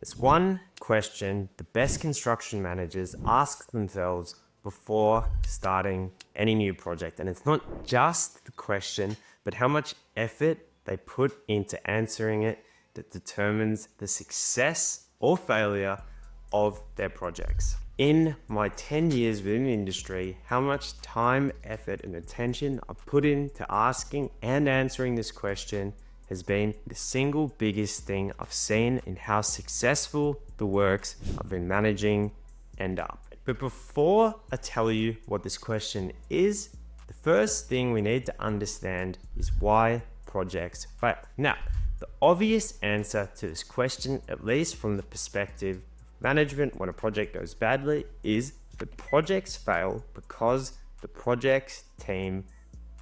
There's one question the best construction managers ask themselves before starting any new project. And it's not just the question, but how much effort they put into answering it that determines the success or failure of their projects. In my 10 years within the industry, how much time, effort, and attention I put into asking and answering this question has been the single biggest thing I've seen in how successful the works I've been managing end up. But before I tell you what this question is, the first thing we need to understand is why projects fail. Now, the obvious answer to this question, at least from the perspective of management when a project goes badly, is that projects fail because the projects team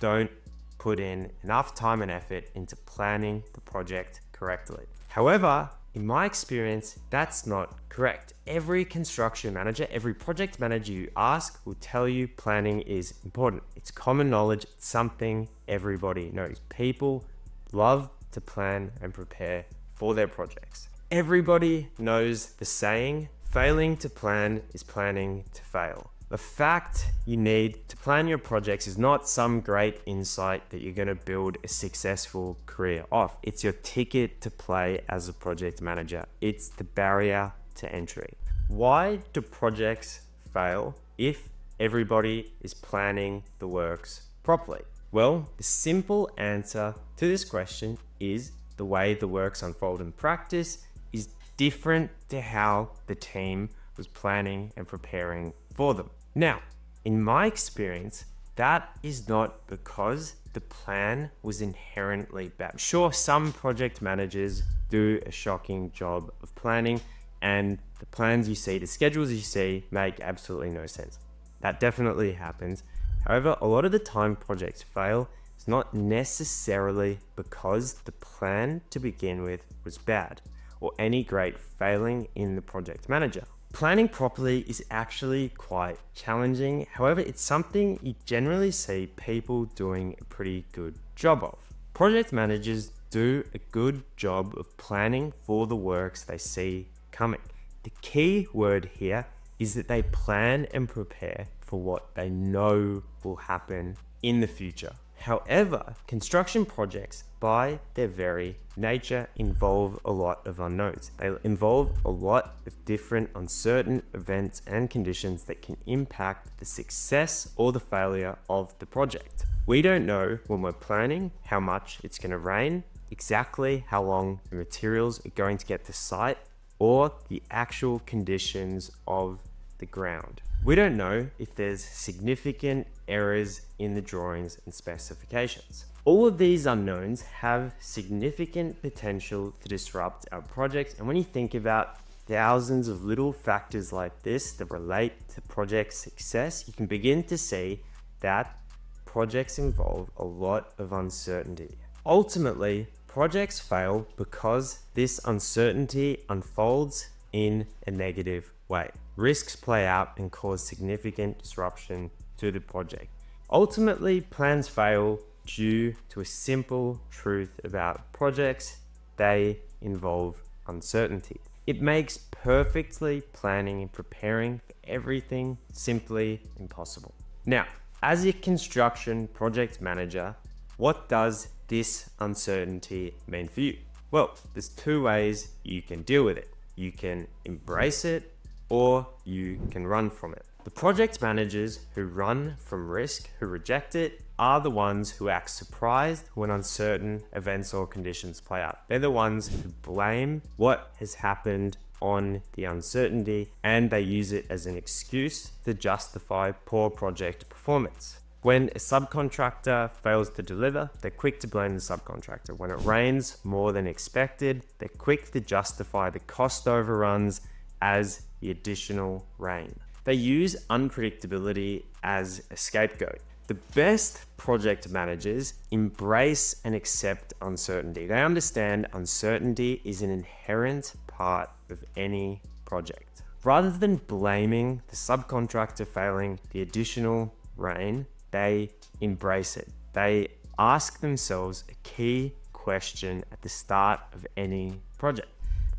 don't put in enough time and effort into planning the project correctly. However, in my experience, that's not correct. Every construction manager, every project manager you ask will tell you planning is important. It's common knowledge, it's something everybody knows. People love to plan and prepare for their projects. Everybody knows the saying, failing to plan is planning to fail. The fact you need to plan your projects is not some great insight that you're going to build a successful career off. It's your ticket to play as a project manager. It's the barrier to entry. Why do projects fail if everybody is planning the works properly? Well, the simple answer to this question is the way the works unfold in practice is different to how the team was planning and preparing for them. Now, in my experience, that is not because the plan was inherently bad. Sure, some project managers do a shocking job of planning, and the plans you see, the schedules you see, make absolutely no sense. That definitely happens. However, a lot of the time projects fail is not necessarily because the plan to begin with was bad or any great failing in the project manager. Planning properly is actually quite challenging. However, it's something you generally see people doing a pretty good job of. Project managers do a good job of planning for the works they see coming. The key word here is that they plan and prepare for what they know will happen in the future. However, construction projects, by their very nature, involve a lot of unknowns. They involve a lot of different uncertain events and conditions that can impact the success or the failure of the project. We don't know when we're planning how much it's going to rain, exactly how long the materials are going to get to site, or the actual conditions of the ground. We don't know if there's significant errors in the drawings and specifications. All of these unknowns have significant potential to disrupt our project, and when you think about thousands of little factors like this that relate to project success, you can begin to see that projects involve a lot of uncertainty. Ultimately, projects fail because this uncertainty unfolds in a negative way. Risks play out and cause significant disruption to the project. Ultimately, plans fail due to a simple truth about projects: they involve uncertainty. It makes perfectly planning and preparing for everything simply impossible. Now, as a construction project manager, what does this uncertainty mean for you? Well, there's two ways you can deal with it. You can embrace it, or you can run from it. The project managers who run from risk, who reject it, are the ones who act surprised when uncertain events or conditions play out. They're the ones who blame what has happened on the uncertainty, and they use it as an excuse to justify poor project performance. When a subcontractor fails to deliver, they're quick to blame the subcontractor. When it rains more than expected, they're quick to justify the cost overruns as the additional rain. They use unpredictability as a scapegoat. The best project managers embrace and accept uncertainty. They understand uncertainty is an inherent part of any project. Rather than blaming the subcontractor failing the additional rain, they embrace it. They ask themselves a key question at the start of any project.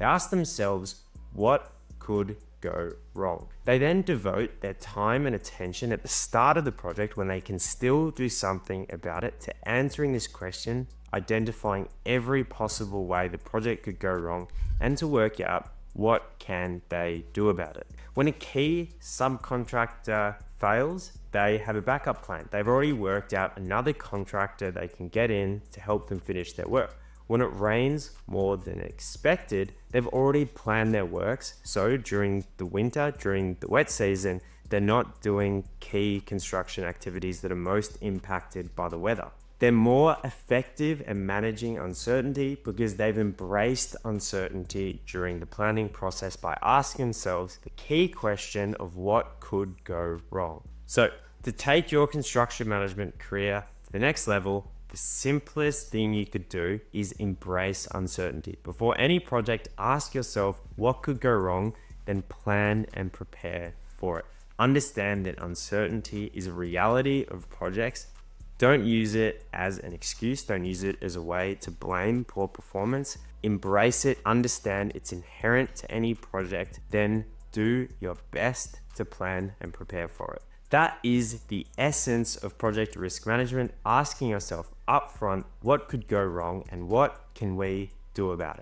They ask themselves, what could go wrong. They then devote their time and attention at the start of the project, when they can still do something about it, to answering this question, identifying every possible way the project could go wrong, and to work out what can they do about it. When a key subcontractor fails, they have a backup plan. They've already worked out another contractor they can get in to help them finish their work. When it rains more than expected, they've already planned their works, so during the winter, during the wet season, they're not doing key construction activities that are most impacted by the weather. They're more effective at managing uncertainty because they've embraced uncertainty during the planning process by asking themselves the key question of what could go wrong. So, to take your construction management career to the next level, the simplest thing you could do is embrace uncertainty. Before any project, ask yourself what could go wrong, then plan and prepare for it. Understand that uncertainty is a reality of projects. Don't use it as an excuse. Don't use it as a way to blame poor performance. Embrace it. Understand it's inherent to any project. Then do your best to plan and prepare for it. That is the essence of project risk management, asking yourself upfront what could go wrong and what can we do about it.